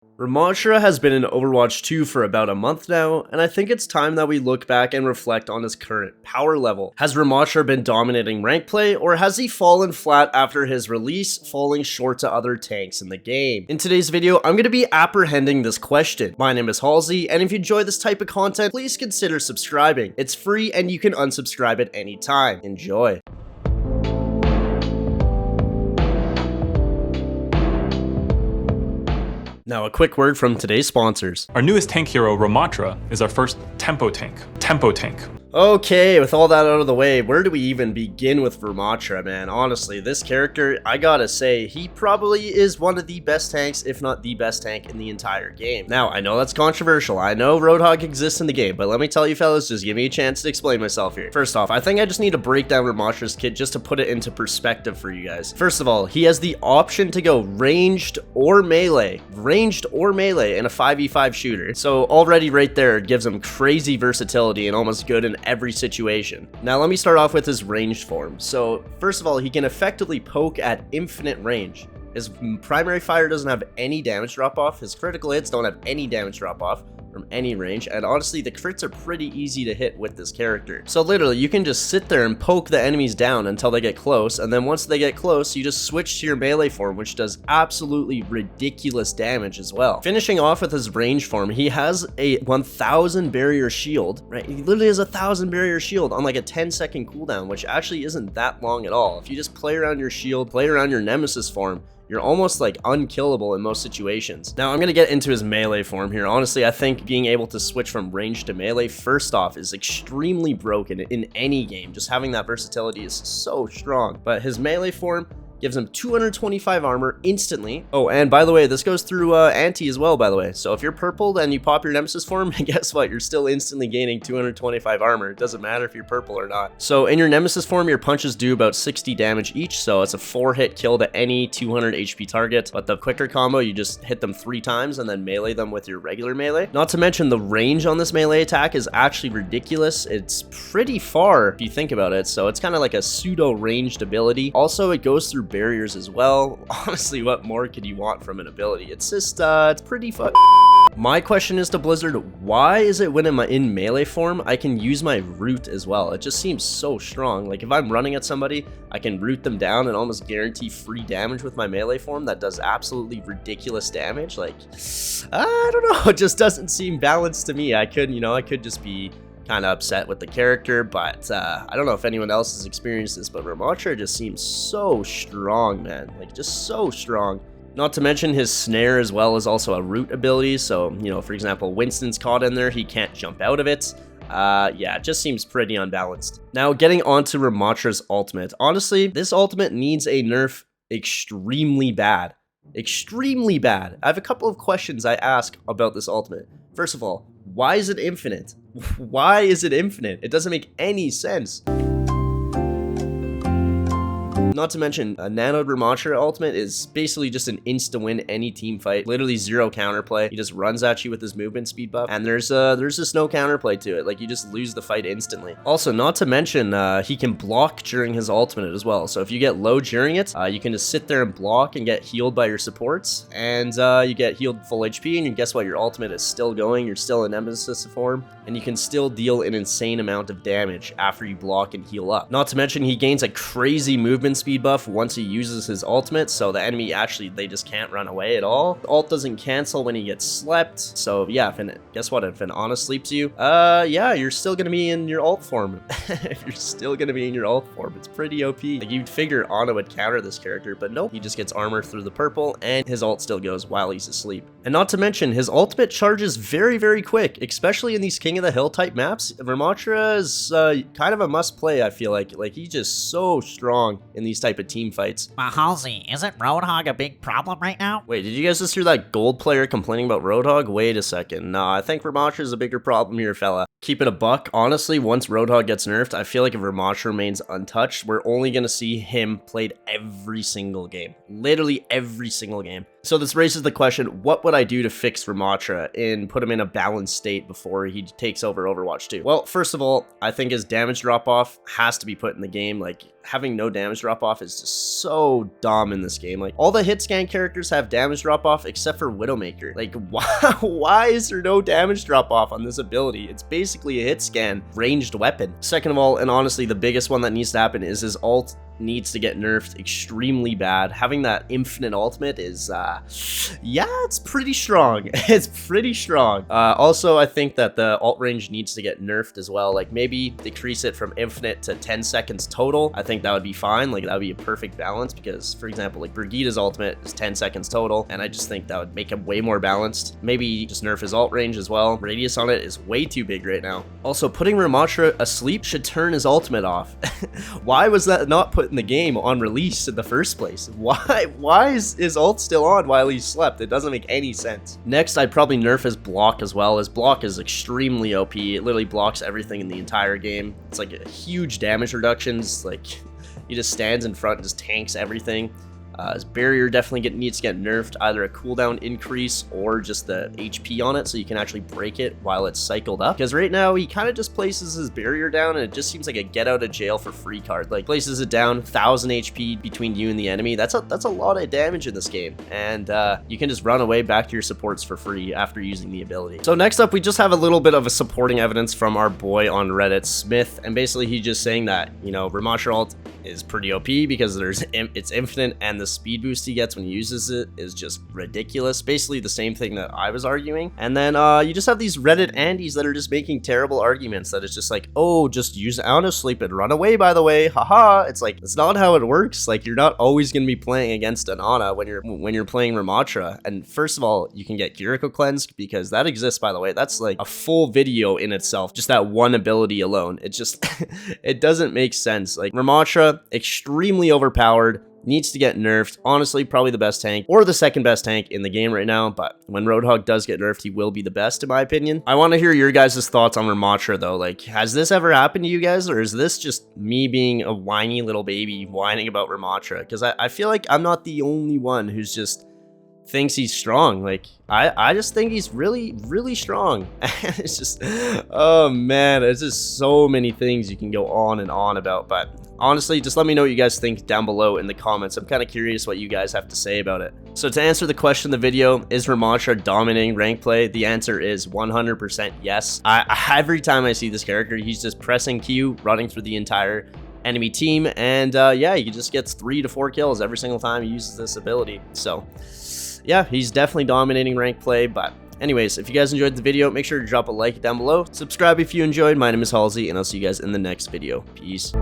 Ramattra has been in Overwatch 2 for about a month now, and I think it's time that we look back and reflect on his current power level. Has Ramattra been dominating rank play, or has he fallen flat after his release, falling short to other tanks in the game? In today's video, I'm going to be apprehending this question. My name is Halzeey, and if you enjoy this type of content, please consider subscribing. It's free and you can unsubscribe at any time. Enjoy. Now, a quick word from today's sponsors. Our newest tank hero, Ramattra, is our first tempo tank. Okay, with all that out of the way, where do we even begin with Ramattra, man? Honestly, this character, I gotta say, he probably is one of the best tanks, if not the best tank in the entire game. Now, I know that's controversial. I know Roadhog exists in the game, but let me tell you fellas, just give me a chance to explain myself here. First off, I think I just need to break down Ramattra's kit just to put it into perspective for you guys. First of all, he has the option to go ranged or melee in a 5v5 shooter. So already right there, it gives him crazy versatility and almost good in every situation. Now let me start off with his ranged form. So first of all, he can effectively poke at infinite range. His primary fire doesn't have any damage drop off. His critical hits don't have any damage drop off from any range, and honestly the crits are pretty easy to hit with this character. So literally you can just sit there and poke the enemies down until they get close, and then once they get close you just switch to your melee form, which does absolutely ridiculous damage as well. Finishing off with his range form, he has a 1000 barrier shield, right? He literally has 1000 barrier shield on like a 10-second cooldown, which actually isn't that long at all. If you just play around your shield, play around your nemesis form, you're almost like unkillable in most situations. Now I'm going to get into his melee form here. Honestly, I think being able to switch from range to melee first off is extremely broken in any game. Just having that versatility is so strong. But his melee form gives him 225 armor instantly. Oh, and by the way, this goes through anti as well, by the way. So if you're purpled and you pop your nemesis form, guess what? You're still instantly gaining 225 armor. It doesn't matter if you're purple or not. So in your nemesis form, your punches do about 60 damage each. So it's a 4-hit kill to any 200 HP target. But the quicker combo, you just hit them 3 times and then melee them with your regular melee. Not to mention the range on this melee attack is actually ridiculous. It's pretty far if you think about it. So it's kind of like a pseudo ranged ability. Also, it goes through barriers as well. Honestly, what more could you want from an ability? It's just it's pretty fun. My question is to Blizzard, why is it when I'm in melee form I can use my root as well? It just seems so strong. Like if I'm running at somebody, I can root them down and almost guarantee free damage with my melee form that does absolutely ridiculous damage. Like I don't know, it just doesn't seem balanced to me. I could just be kind of upset with the character, but I don't know if anyone else has experienced this, but Ramattra just seems so strong, man. Like just so strong. Not to mention his snare as well is also a root ability, so for example, Winston's caught in there, he can't jump out of it. Yeah, it just seems pretty unbalanced. Now getting on to Ramattra's ultimate. Honestly, this ultimate needs a nerf extremely bad. Extremely bad. I have a couple of questions I ask about this ultimate. First of all, why is it infinite? Why is it infinite? It doesn't make any sense. Not to mention, a nanoed Ramattra ultimate is basically just an insta-win any team fight. Literally zero counterplay. He just runs at you with his movement speed buff, and there's just no counterplay to it. Like, you just lose the fight instantly. Also, not to mention, he can block during his ultimate as well. So if you get low during it, you can just sit there and block and get healed by your supports, and you get healed full HP, and guess what? Your ultimate is still going. You're still in nemesis form, and you can still deal an insane amount of damage after you block and heal up. Not to mention, he gains a crazy movement speed buff once he uses his ultimate, so the enemy they just can't run away at all. The ult doesn't cancel when he gets slept, so yeah, guess what, if an Ana sleeps you, yeah, you're still gonna be in your ult form. If you're still gonna be in your ult form, it's pretty OP. Like, you'd figure Ana would counter this character, but nope, he just gets armor through the purple, and his ult still goes while he's asleep. And not to mention, his ultimate charges very, very quick, especially in these King of the Hill type maps. Ramattra is kind of a must play, I feel like. Like, he's just so strong in these type of team fights. But Halzeey, isn't Roadhog a big problem right now? Wait, did you guys just hear that gold player complaining about Roadhog? Wait a second. Nah, I think Ramattra is a bigger problem here, fella. Keep it a buck. Honestly, once Roadhog gets nerfed, I feel like if Ramattra remains untouched, we're only going to see him played every single game. Literally every single game. So this raises the question, what would I do to fix Ramattra and put him in a balanced state before he takes over Overwatch 2? Well, first of all, I think his damage drop-off has to be put in the game. Like, having no damage drop-off is just so dumb in this game. Like, all the hit scan characters have damage drop-off except for Widowmaker. Like, why is there no damage drop-off on this ability? It's basically a hit scan ranged weapon. Second of all, and honestly, the biggest one that needs to happen is his ult needs to get nerfed extremely bad. Having that infinite ultimate is, yeah, it's pretty strong. It's pretty strong. Also, I think that the ult range needs to get nerfed as well. Like, maybe decrease it from infinite to 10 seconds total. I think that would be fine. Like, that would be a perfect balance because, for example, like Brigida's ultimate is 10 seconds total, and I just think that would make him way more balanced. Maybe just nerf his ult range as well. Radius on it is way too big right now. Also, putting Ramattra asleep should turn his ultimate off. Why was that not put in the game on release in the first place? Why is his ult still on while he slept? It doesn't make any sense. Next, I'd probably nerf his block as well. His block is extremely OP. It literally blocks everything in the entire game. It's like a huge damage reductions. Like, he just stands in front and just tanks everything. His barrier definitely needs to get nerfed, either a cooldown increase or just the HP on it so you can actually break it while it's cycled up. Because right now he kind of just places his barrier down and it just seems like a get out of jail for free card. Like, places it down, 1000 HP between you and the enemy. That's a lot of damage in this game. And you can just run away back to your supports for free after using the ability. So next up, we just have a little bit of a supporting evidence from our boy on Reddit, Smith. And basically he's just saying that, you know, Ramattra ult is pretty OP because it's infinite, and the speed boost he gets when he uses it is just ridiculous. Basically the same thing that I was arguing. And then you just have these Reddit Andes that are just making terrible arguments that it's just like, oh, just use Ana sleep and run away, by the way, haha. It's like, it's not how it works. Like, you're not always going to be playing against an Ana when you're playing Ramattra. And first of all, you can get Kiriko cleansed because that exists, by the way. That's like a full video in itself, just that one ability alone. It just it doesn't make sense. Like, Ramattra, extremely overpowered, needs to get nerfed. Honestly, probably the best tank or the second best tank in the game right now, but when Roadhog does get nerfed, he will be the best in my opinion. I want to hear your guys' thoughts on Ramattra though. Like, has this ever happened to you guys, or is this just me being a whiny little baby whining about Ramattra? Because I feel like I'm not the only one who's just thinks he's strong. Like, I just think he's really, really strong. It's just, oh man, there's just so many things you can go on and on about. But honestly, just let me know what you guys think down below in the comments. I'm kind of curious what you guys have to say about it. So to answer the question in the video, is Ramattra dominating rank play? The answer is 100% yes. Every time I see this character, he's just pressing Q, running through the entire enemy team, and yeah, he just gets 3 to 4 kills every single time he uses this ability. So yeah, he's definitely dominating rank play. But anyways, if you guys enjoyed the video, make sure to drop a like down below. Subscribe if you enjoyed. My name is Halzeey, and I'll see you guys in the next video. Peace.